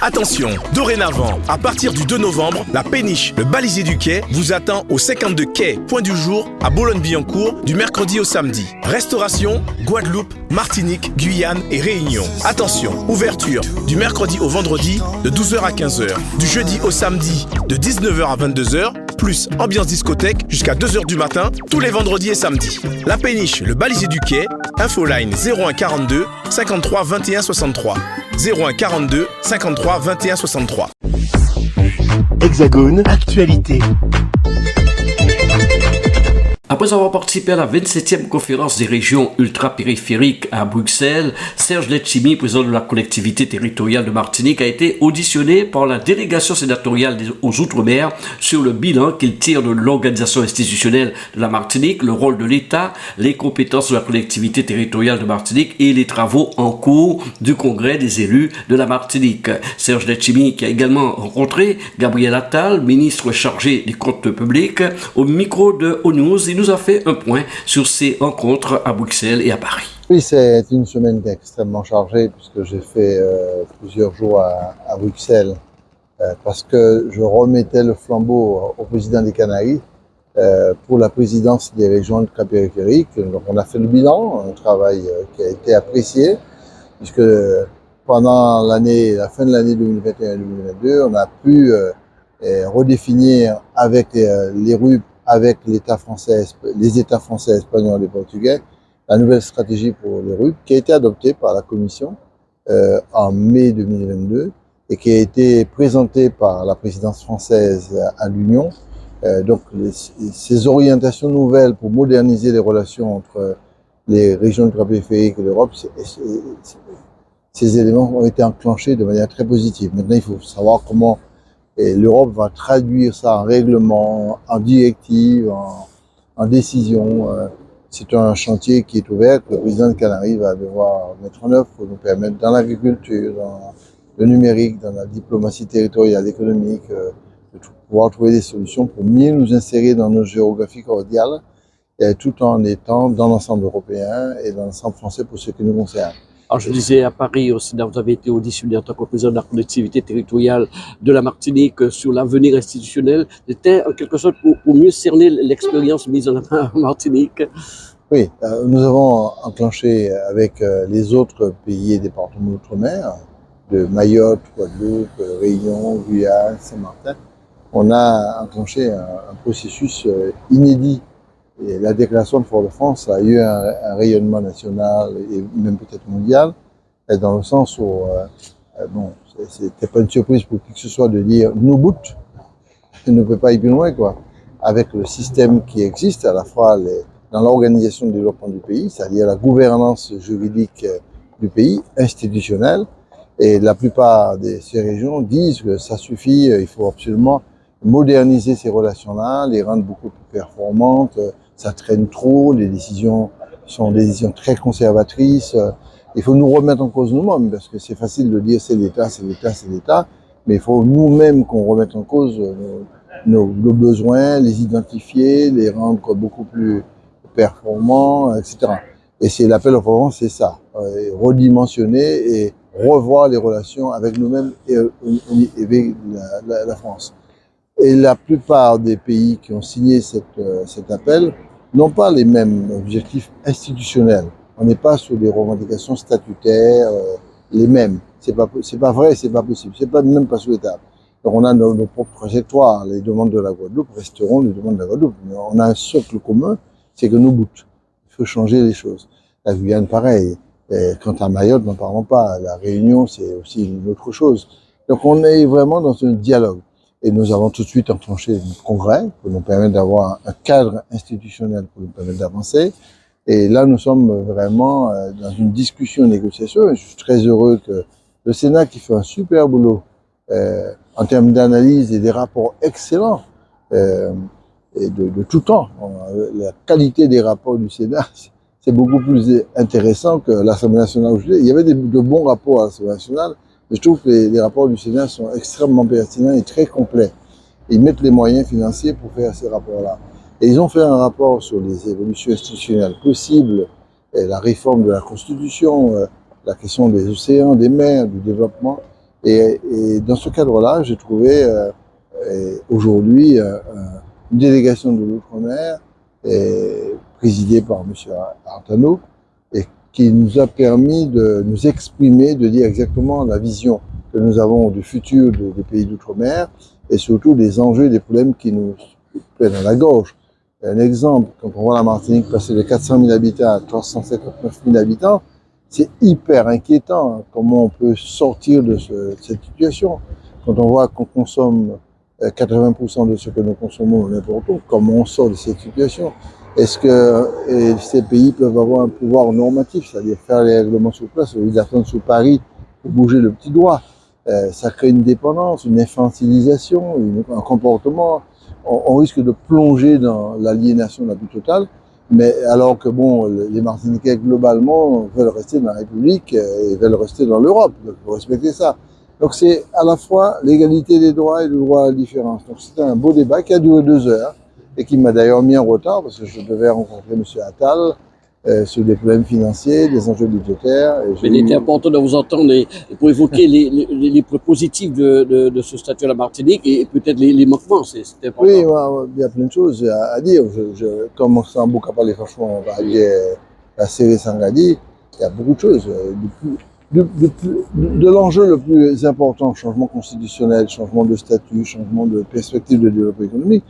Attention, dorénavant, à partir du 2 novembre, la péniche, le balisier du quai, vous attend au 52 quai, point du jour, à Boulogne-Billancourt, du mercredi au samedi. Restauration, Guadeloupe, Martinique, Guyane et Réunion. Attention, ouverture du mercredi au vendredi de 12h à 15h, du jeudi au samedi de 19h à 22h, plus ambiance discothèque jusqu'à 2h du matin, tous les vendredis et samedis. La péniche, le balisier du quai, infoline 01 42 53 21 63. 01 42 53 21 63. Hexagone, actualité. Après avoir participé à la 27e conférence des régions ultra-périphériques à Bruxelles, Serge Letchimy, président de la collectivité territoriale de Martinique, a été auditionné par la délégation sénatoriale aux Outre-mer sur le bilan qu'il tire de l'organisation institutionnelle de la Martinique, le rôle de l'État, les compétences de la collectivité territoriale de Martinique et les travaux en cours du Congrès des élus de la Martinique. Serge Letchimy, qui a également rencontré Gabriel Attal, ministre chargé des comptes publics, au micro de ONews, nous a fait un point sur ces rencontres à Bruxelles et à Paris. Oui, c'est une semaine extrêmement chargée puisque j'ai fait plusieurs jours à Bruxelles parce que je remettais le flambeau au président des Canaries pour la présidence des régions ultrapériphériques. Donc on a fait le bilan, un travail qui a été apprécié puisque pendant la fin de l'année 2021-2022, on a pu redéfinir avec les RUP, avec l'État français, les États français, espagnols et portugais, la nouvelle stratégie pour les RUP qui a été adoptée par la Commission en mai 2022 et qui a été présentée par la présidence française à l'Union. Donc ces orientations nouvelles pour moderniser les relations entre les régions ultrapériphériques et l'Europe, ces éléments ont été enclenchés de manière très positive. Maintenant, il faut savoir comment l'Europe va traduire ça en règlement, en directive, en décision. C'est un chantier qui est ouvert, que le président de Canaries va devoir mettre en œuvre pour nous permettre, dans l'agriculture, dans le numérique, dans la diplomatie territoriale, économique, de pouvoir trouver des solutions pour mieux nous insérer dans nos géographies cordiales, tout en étant dans l'ensemble européen et dans l'ensemble français pour ce qui nous concerne. Alors, je disais à Paris, au Sénat, vous avez été auditionné en tant que président de la collectivité territoriale de la Martinique sur l'avenir institutionnel. C'était en quelque sorte pour mieux cerner l'expérience mise en avant en Martinique. Oui, nous avons enclenché avec les autres pays et départements d'outre-mer, de Mayotte, Guadeloupe, Réunion, Guyane, Saint-Martin, on a enclenché un processus inédit. Et la déclaration de Fort-de-France a eu un rayonnement national et même peut-être mondial, dans le sens où, bon, c'était pas une surprise pour qui que ce soit de dire nous bout, on ne peut pas ir plus loin, quoi. Avec le système qui existe, à la fois dans l'organisation du développement du pays, c'est-à-dire la gouvernance juridique du pays, institutionnelle, et la plupart de ces régions disent que ça suffit, il faut absolument moderniser ces relations-là, les rendre beaucoup plus performantes. Ça traîne trop, les décisions sont des décisions très conservatrices. Il faut nous remettre en cause nous-mêmes, parce que c'est facile de dire c'est l'État, c'est l'État, c'est l'État, mais il faut nous-mêmes qu'on remette en cause nos besoins, les identifier, les rendre beaucoup plus performants, etc. Et c'est l'appel au Provence, c'est ça, redimensionner et revoir les relations avec nous-mêmes et avec la France. Et la plupart des pays qui ont signé cet appel n'ont pas les mêmes objectifs institutionnels. On n'est pas sur des revendications statutaires les mêmes. C'est pas vrai, c'est pas possible. C'est même pas souhaitable. Donc on a nos propres trajectoires. Les demandes de la Guadeloupe resteront les demandes de la Guadeloupe. Mais on a un socle commun, c'est que nous bout. Il faut changer les choses. La Guyane, pareil. Et quant à Mayotte, n'en parlons pas. La Réunion, c'est aussi une autre chose. Donc on est vraiment dans un dialogue. Et nous avons tout de suite enclenché un congrès pour nous permettre d'avoir un cadre institutionnel pour nous permettre d'avancer. Et là, nous sommes vraiment dans une discussion, une négociation. Et je suis très heureux que le Sénat, qui fait un super boulot en termes d'analyse et des rapports excellents et de tout temps. La qualité des rapports du Sénat, c'est beaucoup plus intéressant que l'Assemblée nationale. Il y avait de bons rapports à l'Assemblée nationale. Je trouve que les rapports du Sénat sont extrêmement pertinents et très complets. Ils mettent les moyens financiers pour faire ces rapports-là. Et ils ont fait un rapport sur les évolutions institutionnelles possibles, et la réforme de la Constitution, la question des océans, des mers, du développement. Et dans ce cadre-là, j'ai trouvé aujourd'hui une délégation de l'outre-mer présidée par M. Artano et qui nous a permis de nous exprimer, de dire exactement la vision que nous avons du futur des pays d'outre-mer et surtout des enjeux et des problèmes qui nous prennent à la gorge. Un exemple, quand on voit la Martinique passer de 400 000 habitants à 359 000 habitants, c'est hyper inquiétant. Hein, comment on peut sortir de cette situation? Quand on voit qu'on consomme 80% de ce que nous consommons n'importe où, comment on sort de cette situation? Est-ce que ces pays peuvent avoir un pouvoir normatif, c'est-à-dire faire les règlements sur place au lieu d'attendre sur Paris pour bouger le petit doigt? Ça crée une dépendance, une infantilisation, un comportement. On risque de plonger dans l'aliénation la plus totale, mais alors que bon, les Martiniquais globalement veulent rester dans la République et veulent rester dans l'Europe, donc il faut respecter ça. Donc c'est à la fois l'égalité des droits et le droit à la différence. Donc c'était un beau débat qui a duré 2 heures et qui m'a d'ailleurs mis en retard parce que je devais rencontrer M. Attal sur des problèmes financiers, des enjeux budgétaires. Mais il était important de vous entendre pour évoquer les points positifs de ce statut à la Martinique et peut-être les manquements, c'est important. Oui, il y a plein de choses à dire. Comme Sambou a parlé, franchement, on va dire la série Sangadi, il y a beaucoup de choses. De l'enjeu le plus important, changement constitutionnel, changement de statut, changement de perspective de développement économique,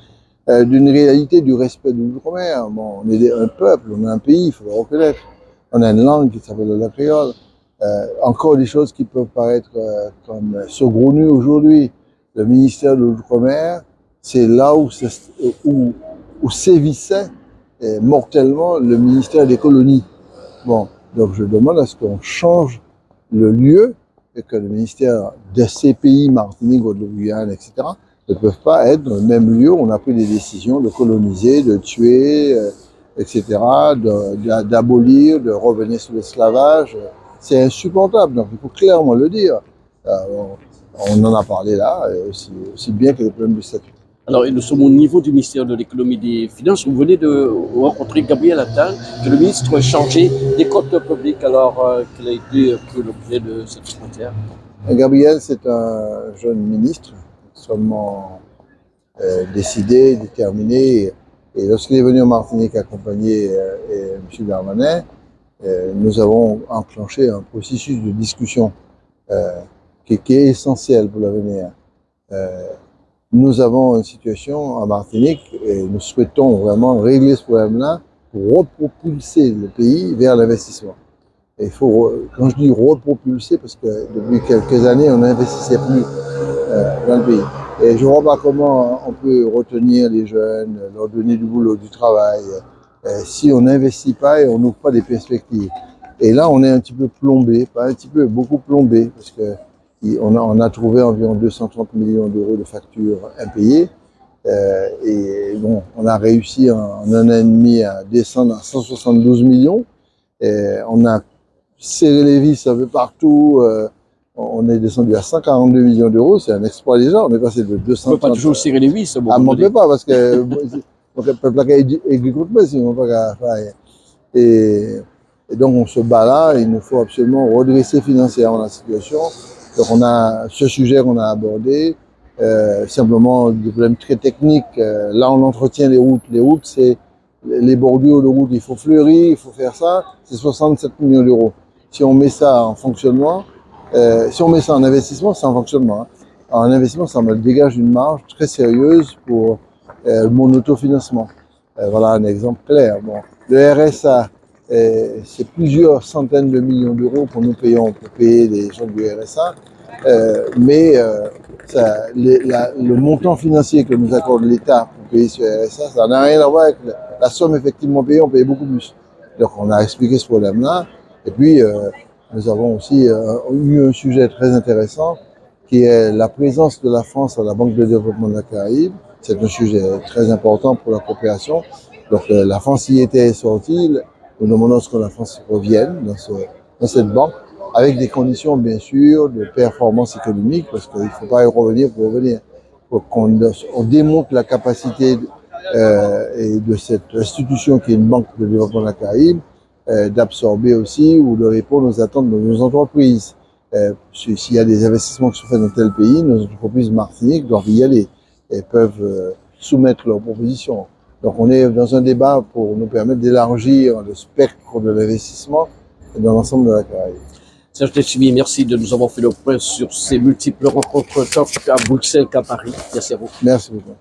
d'une réalité du respect de l'outre-mer. Bon, on est un peuple, on est un pays, il faut le reconnaître. On a une langue qui s'appelle la créole. Encore des choses qui peuvent paraître comme saugrenues aujourd'hui. Le ministère de l'outre-mer, c'est là où sévissait mortellement le ministère des colonies. Bon, donc je demande à ce qu'on change le lieu et que le ministère de ces pays, Martinique, Guadeloupe, Guyane, etc., ne peuvent pas être dans le même lieu où on a pris des décisions de coloniser, de tuer, etc., d'abolir, de revenir sur l'esclavage. C'est insupportable, donc il faut clairement le dire. On en a parlé là, aussi bien que les problèmes de statut. Alors, nous sommes au niveau du ministère de l'économie et des finances. Vous venez de rencontrer Gabriel Attal, que le ministre chargé des comptes publics, alors qu'il a été pris l'objet de cette matière. Gabriel, c'est un jeune ministre, extrêmement décidé, déterminé. Et lorsqu'il est venu en Martinique accompagner M. Darmanin, nous avons enclenché un processus de discussion qui est essentiel pour l'avenir. Nous avons une situation en Martinique et nous souhaitons vraiment régler ce problème-là pour repropulser le pays vers l'investissement. Et il faut, quand je dis repropulser, parce que depuis quelques années, on n'investissait plus dans le pays. Et je ne vois pas comment on peut retenir les jeunes, leur donner du boulot, du travail, si on n'investit pas et on n'ouvre pas des perspectives. Et là, on est un petit peu plombé, pas un petit peu, beaucoup plombé, parce que on a trouvé environ 230 millions d'euros de factures impayées. Et bon, on a réussi en un an et demi à descendre à 172 millions. Et on a serré les vis un peu partout. On est descendu à 142 millions d'euros. C'est un exploit déjà. On est passé de 230... On ne peut pas toujours serrer les vis. Ah, on ne peut pas parce que on peut pas aigu contre moi, sinon on peut pas faire. Et donc on se bat là. Il nous faut absolument redresser financièrement la situation. Donc on a ce sujet qu'on a abordé, simplement des problèmes très techniques. Là on entretient les routes. Les routes, c'est les bordures de route, il faut fleurir, il faut faire ça. C'est 67 millions d'euros. Si on met ça en fonctionnement, si on met ça en investissement, c'est en fonctionnement. Hein. En investissement, ça me dégage une marge très sérieuse pour mon autofinancement. Voilà un exemple clair. Bon, le RSA, c'est plusieurs centaines de millions d'euros que nous payons pour payer les gens du RSA, mais le montant financier que nous accorde l'État pour payer ce RSA, ça n'a rien à voir avec la somme effectivement payée, on paye beaucoup plus. Donc on a expliqué ce problème-là, et puis nous avons aussi eu un sujet très intéressant qui est la présence de la France à la Banque de développement de la Caraïbe. C'est un sujet très important pour la coopération. Donc la France y était sortie. Nous demandons à ce que la France revienne dans cette banque, avec des conditions bien sûr de performance économique, parce qu'il ne faut pas y revenir pour revenir. Il faut qu'on démontre la capacité et de cette institution qui est une banque de développement de la Caraïbe, d'absorber aussi ou de répondre aux attentes de nos entreprises. s'il y a des investissements qui sont faits dans tel pays, nos entreprises martiniques doivent y aller et peuvent soumettre leurs propositions. Donc on est dans un débat pour nous permettre d'élargir le spectre de l'investissement dans l'ensemble de la Caraïbe. Serge Letchimy, merci de nous avoir fait le point sur ces multiples rencontres tant à Bruxelles qu'à Paris. Merci à vous. Merci beaucoup.